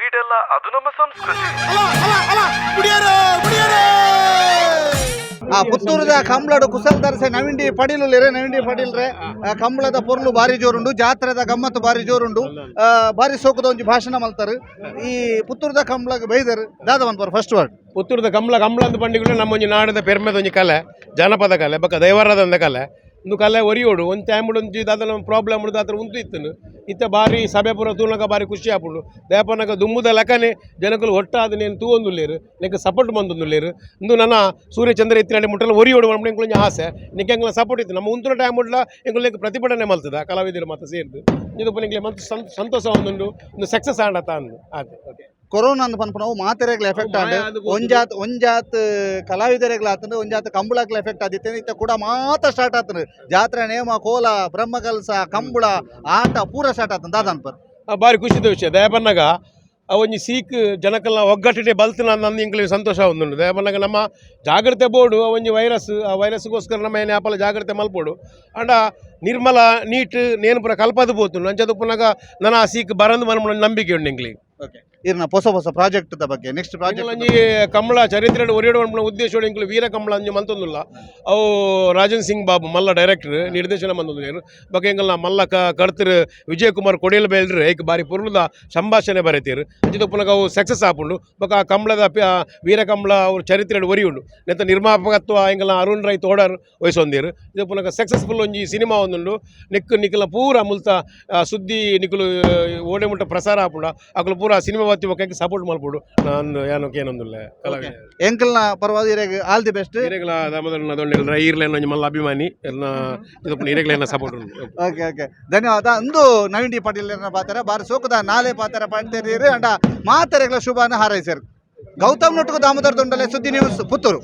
ಕ್ರೀಡೆಲ್ಲ ಅದು ನಮ್ಮ ಸಂಸ್ಕೃತಿ. ಪುತ್ತೂರದ ಕಂಬಳಡು ಕುಸಲ್ ತರಸೆ ನವಿಂಡಿ ಪಡಿಲುಲಿರೆ ನವಿಂಡಿ ಪಡಿಲ್ರೆ ಕಂಬಳದ ಪೊರ್ಲು ಬಾರಿ ಜೋರುಂಡು ಜಾತ್ರೆದ ಗಮ್ಮತ್ತು ಬಾರಿ ಜೋರುಂಡು ಬಾರಿ ಸೋಕದ ಒಂಜಿ ಭಾಷಣ ಮಲ್ತಾರೆ ಈ ಪುತ್ತೂರದ ಕಂಬಳಗೆ ಬೈದರು ದಾದ ಪರ್ ಫಸ್ಟ್ ವರ್ಡ್ ಪುತ್ತೂರದ ಕಂಬಳ ಅಂತ ಪಂಡಿಗಳು ನಮ್ಮ ಒಂಜಿ ನಾಡದ ಪೆರ್ಮೆದ ಒಂಜಿ ಕಲೆ ಜನಪದ ಕಲೆ ಬಕ್ಕ ದೈವರದ ಕಲೆ ಒಂದು ಕಲೆ ಒರಿಯೋಡು ಒಂದು ಟೈಮ್ ಒಂಜಿ ದಾದ ಪ್ರಾಬ್ಲಮ್ ಉಂಟು ಅದ್ರ ಉಂಟು ಇತ್ತು ಇತ್ತ ಬಾರಿ ಸಭೆ ಪೂರ ತೂನಕ ಬಾರಿ ಖುಷಿ ಆಪುಂಡು ದೇಪನಕ ದುಮ್ಮುದ ಲೆಕ್ಕನೆ ಜನಕಲು ಒಟ್ಟಾದ ನೇನು ತೂವೊಂದುಲ್ಲೇರು ನೆಕ್ ಸಪೋರ್ಟ್ ಬಂದೊಂದುಲ್ಲೇರು ಇಂದು ನನ್ನ ಸೂರ್ಯಚಂದ್ರ ಎತ್ತಿನ ಮುಟ್ಟಲು ಒರಿಯೋಡು ಎಂಕ್ಲೊಂಜಿ ಆಸೆ ನಿಕ್ಕೆ ಎಂಕ್ಲ ಸಪೋರ್ಟ್ ಇತ್ತು ನಮ್ಮ ಉಂತುನ ಟೈಮ್ ಉಡ್ಲ ಎಂಕ್ಲೆಗ್ ಪ್ರತಿಭಟನೆ ಮಲ್ತದ ಕಲಾವಿದರು ಮತ್ತೆ ಸೇರಿದು ಇದು ನಿಂಗೆ ಮತ್ತೆ ಸಂತೋಷ ಒಂದುಂಡು ಒಂದು ಸಕ್ಸಸ್ ಆಂಡತ ಅಂದು ಅದೇ ಓಕೆ ಕೊರೋನಾ ಅಂತ ಪನ್ಪುನ ಅವು ಮಾತೆರೆಗ್ಲ ಎಫೆಕ್ಟ್ ಆಂಡ್ ಒಂಜಾತ್ ಕಲಾವಿದರೆಗ್ಲ ಆತಂದು ಒಂಜಾತ್ ಕಂಬಳಕ್ಲ ಎಫೆಕ್ಟ್ ಆದಿತ್ತೆ ಇತ್ತ ಕೂಡ ಮಾತ ಸ್ಟಾರ್ಟ್ ಆತನು ಜಾತ್ರೆ ನೇಮ ಕೋಲ ಬ್ರಹ್ಮಕಲ್ಸ ಕಂಬಳ ಆಟ ಪೂರ ಸ್ಟಾರ್ಟ್ ಆತನ ದಾದನ್ಪರ್ ಬಾರಿ ಖುಷಿದ ವಿಷಯ ದಯಪನ್ನಾಗ ಒಂಜಿ ಸೀಕ್ ಜನಕಲ್ನ ಒಗ್ಗಟ್ಟಿಗೆ ಬಲ್ತನ ನಂದು ಇಂಕ್ಲಿಗೆ ಸಂತೋಷ ಒಂದುಂಡು ದಯಪನ್ನಾಗ ನಮ್ಮ ಜಾಗ್ರತೆ ಬೋರ್ಡು ಒಂಜಿ ವೈರಸ್ ಆ ವೈರಸ್ಗೋಸ್ಕರ ನಮ್ಮ ಏನೇ ಆಪಲ ಜಾಗ್ರತೆ ಮಲ್ಪೋಡು ಅಂಡ ನಿರ್ಮಲ ನೀಟ್ ನೇನು ಪೂರ ಕಲ್ಪದು ಬೋತು ಅಂಚದು ಪುನಗ ನನ್ನ ಆ ಸೀಕ್ ಬರಂದು ಮನ ನಂಬಿಕೆ ಉಂಡು ಇಂಕ್ಲಿಗೆ ಓಕೆ ಇರ್ನ ಹೊಸ ಪ್ರಾಜೆಕ್ಟ್ ಬಗ್ಗೆ ನೆಕ್ಸ್ಟ್ ಪ್ರಾಜೆಕ್ಟ್ ಒಂಜಿ ಕಂಬಳ ಚರಿತ್ರೆ ಒರಿಯೋಡು ಉದ್ದೇಶ ಇಂಕ್ಲು ವೀರ ಕಂಬಳ ಅಂಜಿ ಮಂತೊಂದುಲ್ಲ ಅವು ರಾಜನ್ ಸಿಂಗ್ ಬಾಬು ಮಲ್ಲ ಡೈರೆಕ್ಟರ್ ನಿರ್ದೇಶನ ಮಂದೊಂದು ಬಗ್ಗೆ ಎಂಗಲ್ನ ಮಲ್ಲ ಕಡ್ತರು ವಿಜಯ್ ಕುಮಾರ್ ಕೊಡಿಯಲ್ ಬೇಲ್ಡ್ರೆ ಏಕ್ ಬಾರಿ ಪುರ್ಲದ ಸಂಭಾಷಣೆ ಬರೀತೀರು ಅಂಚಿದ ಪುನಗ ಅವು ಸಕ್ಸಸ್ ಆಪುಂಡು ಬೊಕ ಆ ಕಂಬಳದ ವೀರ ಕಂಬಳ ಅವ್ರ ಚರಿತ್ರೆ ಒರಿಯುಂಡು ನೆತ್ತ ನಿರ್ಮಾಪಕತ್ವ ಎಂಗಲ್ನ ಅರುಣ್ ರೈ ತೋಡರ್ ವಹಿಸೊಂದಿರು ಇದು ಪುನಗ ಸಕ್ಸಸ್ಫುಲ್ ಒಂಜಿ ಸಿನಿಮಾ ಒಂದುಂಡು ನಿಕ್ಕಲ ಪೂರ ಮುಲ್ತ ಸುದ್ದಿ ನಿಕ್ಕಲು ಓಡೆ ಮುಟ್ಟ ಪ್ರಸಾರ ಆಪುಂಡ ಅಕಲು ಪೂರ ಸಿನಿಮಾ ಬತ್ತಿ ಬೊಕ್ಕ ಸಪೋರ್ಟ್ ಮಲ್ಪೋಡು ನಾನು ಏನಕ್ಕೆ ಏನೊಂದುಲ್ಲ ಕಲಾವಿದ ಎಂಕಲ್ನ ಪರವಾಗಿ ಆಲ್ ದಿ ಬೆಸ್ಟ್ ಇರೆಗ್ಲ ದಾಮೋದರನ ದೊಂಡಿಲ್ರ ಈರ್ಲೇನ ಒಂಜಿ ಮಲ್ಲ ಅಭಿಮಾನಿ ಎಲ್ಲ ಇದು ಇರೆಗ್ಲೇನ ಸಪೋರ್ಟ್ ಉಂಟು ಓಕೆ ಓಕೆ ಧನ್ಯವಾದ ಅಂದು ನವೀನ್ ಡಿ ಪಾಟೀಲ್ ಪಾತಾರೆ ಬಾರಿ ಸೋಕದ ನಾಳೆ ಪಾತಾರೆ ಪಾಡ್ತೀರಿ ಅಂಡ ಮಾತರೆಗಳ ಶುಭನ ಹಾರೈಸರು ಗೌತಮ್ ನೊಟ್ಟುಕು ದಾಮೋದರ ದೊಂಡಲೆ ಸುದ್ದಿ ನ್ಯೂಸ್ ಪುತ್ತೂರು.